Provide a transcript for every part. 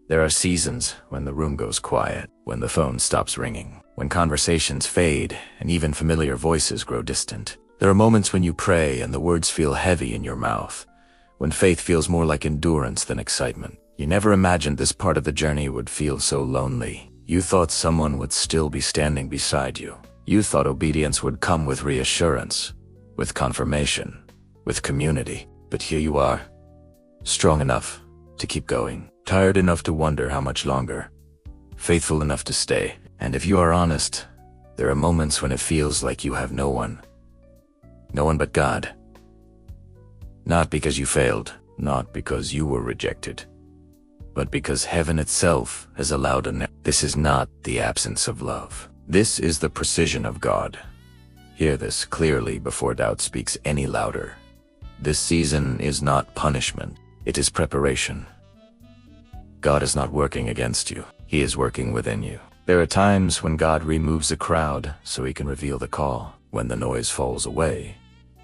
There are seasons when the room goes quiet, when the phone stops ringing, when conversations fade and even familiar voices grow distant. There are moments when you pray and the words feel heavy in your mouth, when faith feels more like endurance than excitement. You never imagined this part of the journey would feel so lonely. You thought someone would still be standing beside you. You thought obedience would come with reassurance, with confirmation, with community. But here you are, strong enough to keep going, tired enough to wonder how much longer, faithful enough to stay. And if you are honest, there are moments when it feels like you have no one but God. Not because you failed, not because you were rejected, but because heaven itself has allowed This is not the absence of love. This is the precision of God. Hear this clearly before doubt speaks any louder. This season is not punishment, it is preparation. God is not working against you, He is working within you. There are times when God removes a crowd so He can reveal the call, when the noise falls away,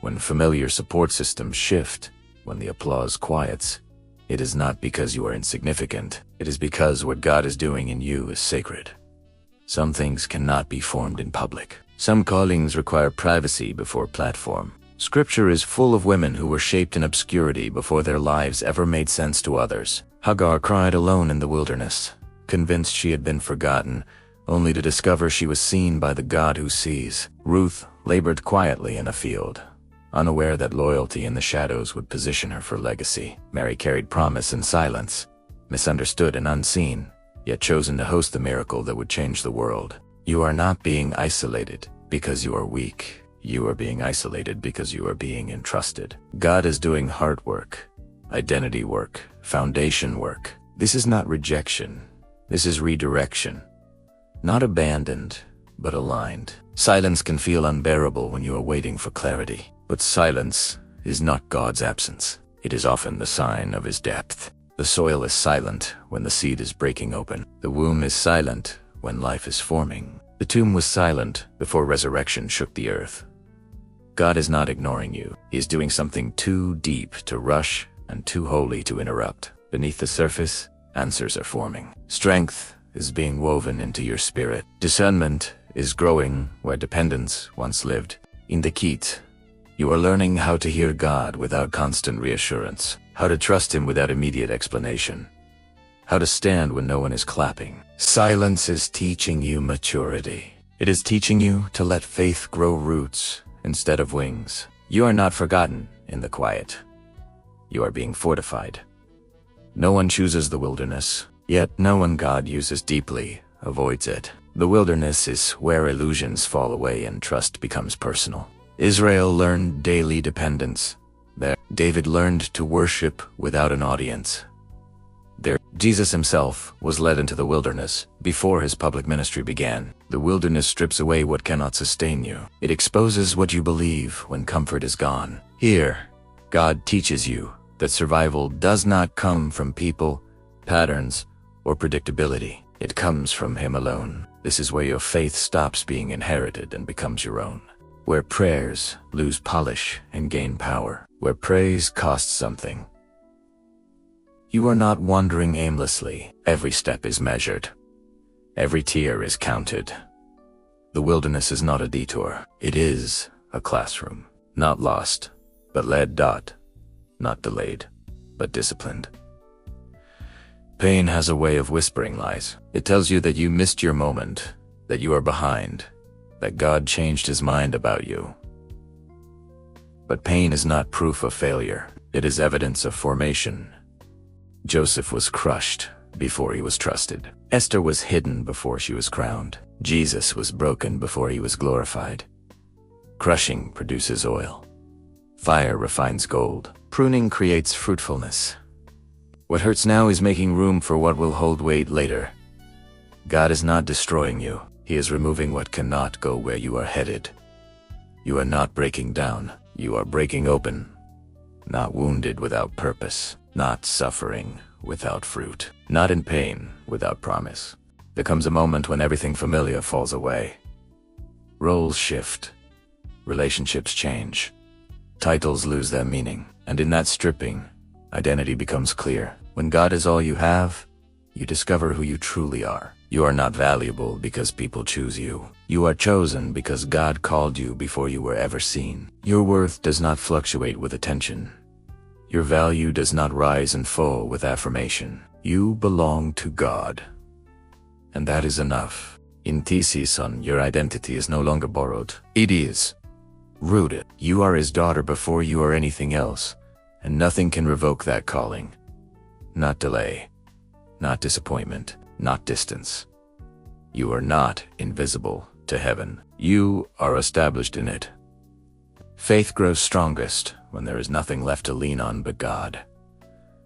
when familiar support systems shift, when the applause quiets. It is not because you are insignificant, it is because what God is doing in you is sacred. Some things cannot be formed in public. Some callings require privacy before platform. Scripture is full of women who were shaped in obscurity before their lives ever made sense to others. Hagar cried alone in the wilderness, convinced she had been forgotten, only to discover she was seen by the God who sees. Ruth labored quietly in a field, unaware that loyalty in the shadows would position her for legacy. Mary carried promise in silence, misunderstood and unseen, yet chosen to host the miracle that would change the world. You are not being isolated because you are weak. You are being isolated because you are being entrusted. God is doing heart work, identity work, foundation work. This is not rejection. This is redirection. Not abandoned, but aligned. Silence can feel unbearable when you are waiting for clarity. But silence is not God's absence. It is often the sign of His depth. The soil is silent when the seed is breaking open. The womb is silent when life is forming. The tomb was silent before resurrection shook the earth. God is not ignoring you. He is doing something too deep to rush and too holy to interrupt. Beneath the surface, answers are forming. Strength is being woven into your spirit. Discernment is growing where dependence once lived. In the Keat, you are learning how to hear God without constant reassurance, how to trust Him without immediate explanation, how to stand when no one is clapping. Silence is teaching you maturity. It is teaching you to let faith grow roots instead of wings. You are not forgotten in the quiet. You are being fortified. No one chooses the wilderness, yet no one God uses deeply avoids it. The wilderness is where illusions fall away and trust becomes personal. Israel learned daily dependence. There, David learned to worship without an audience. There, Jesus Himself was led into the wilderness before His public ministry began. The wilderness strips away what cannot sustain you. It exposes what you believe when comfort is gone. Here, God teaches you that survival does not come from people, patterns, or predictability. It comes from Him alone. This is where your faith stops being inherited and becomes your own. Where prayers lose polish and gain power. Where praise costs something. You are not wandering aimlessly. Every step is measured. Every tear is counted. The wilderness is not a detour. It is a classroom. Not lost, but led. Not delayed, but disciplined. Pain has a way of whispering lies. It tells you that you missed your moment, that you are behind, that God changed His mind about you. But pain is not proof of failure. It is evidence of formation. Joseph was crushed before he was trusted. Esther was hidden before she was crowned. Jesus was broken before He was glorified. Crushing produces oil. Fire refines gold. Pruning creates fruitfulness. What hurts now is making room for what will hold weight later. God is not destroying you. He is removing what cannot go where you are headed. You are not breaking down. You are breaking open. Not wounded without purpose. Not suffering without fruit. Not in pain without promise. There comes a moment when everything familiar falls away. Roles shift. Relationships change. Titles lose their meaning. And in that stripping, identity becomes clear. When God is all you have, you discover who you truly are. You are not valuable because people choose you. You are chosen because God called you before you were ever seen. Your worth does not fluctuate with attention. Your value does not rise and fall with affirmation. You belong to God. And that is enough. In thesis on your identity is no longer borrowed. It is rooted. You are his daughter before you are anything else, and nothing can revoke that calling. Not delay, not disappointment, not distance. You are not invisible to heaven. You are established in it. Faith grows strongest when there is nothing left to lean on but God.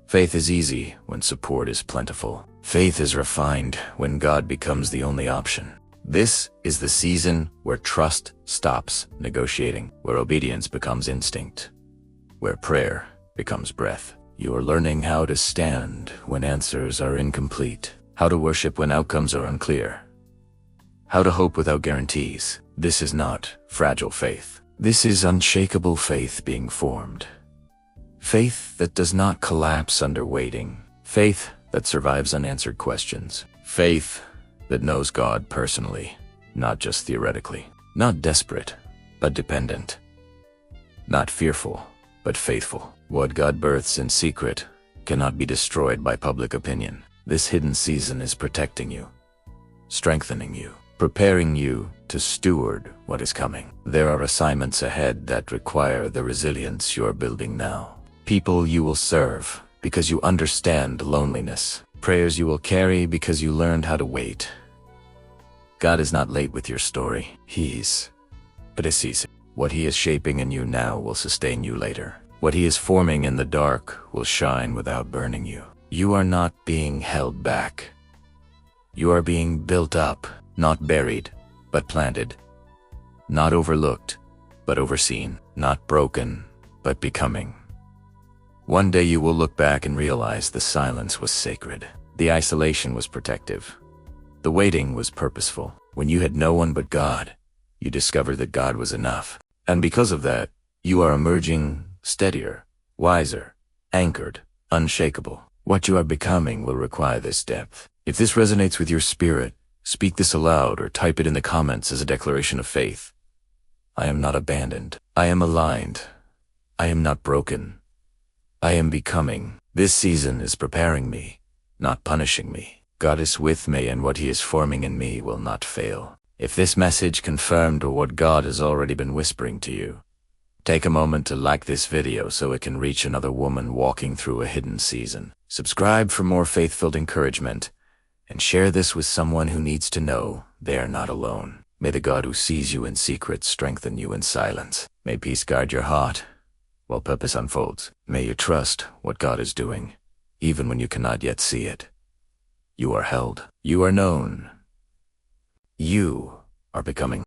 Faith is easy when support is plentiful. Faith is refined when God becomes the only option. This is the season where trust stops negotiating, where obedience becomes instinct, where prayer becomes breath. You are learning how to stand when answers are incomplete, how to worship when outcomes are unclear, how to hope without guarantees. This is not fragile faith. This is unshakable faith being formed. Faith that does not collapse under waiting. Faith that survives unanswered questions. Faith that knows God personally, not just theoretically. Not desperate, but dependent. Not fearful, but faithful. What God births in secret cannot be destroyed by public opinion. This hidden season is protecting you, strengthening you, preparing you to steward what is coming. There are assignments ahead that require the resilience you are building now. People you will serve because you understand loneliness. Prayers you will carry because you learned how to wait. God is not late with your story. He's preciso. What he is shaping in you now will sustain you later. What he is forming in the dark will shine without burning you. You are not being held back. You are being built up, not buried, but planted. Not overlooked, but overseen. Not broken, but becoming. One day you will look back and realize the silence was sacred. The isolation was protective. The waiting was purposeful. When you had no one but God, you discovered that God was enough. And because of that, you are emerging steadier, wiser, anchored, unshakable. What you are becoming will require this depth. If this resonates with your spirit, speak this aloud or type it in the comments as a declaration of faith. I am not abandoned. I am aligned. I am not broken. I am becoming. This season is preparing me, not punishing me. God is with me, and what he is forming in me will not fail. If this message confirmed what God has already been whispering to you, take a moment to like this video so it can reach another woman walking through a hidden season. Subscribe for more faith-filled encouragement, and share this with someone who needs to know they are not alone. May the God who sees you in secret strengthen you in silence. May peace guard your heart while purpose unfolds. May you trust what God is doing, even when you cannot yet see it. You are held. You are known. You are becoming.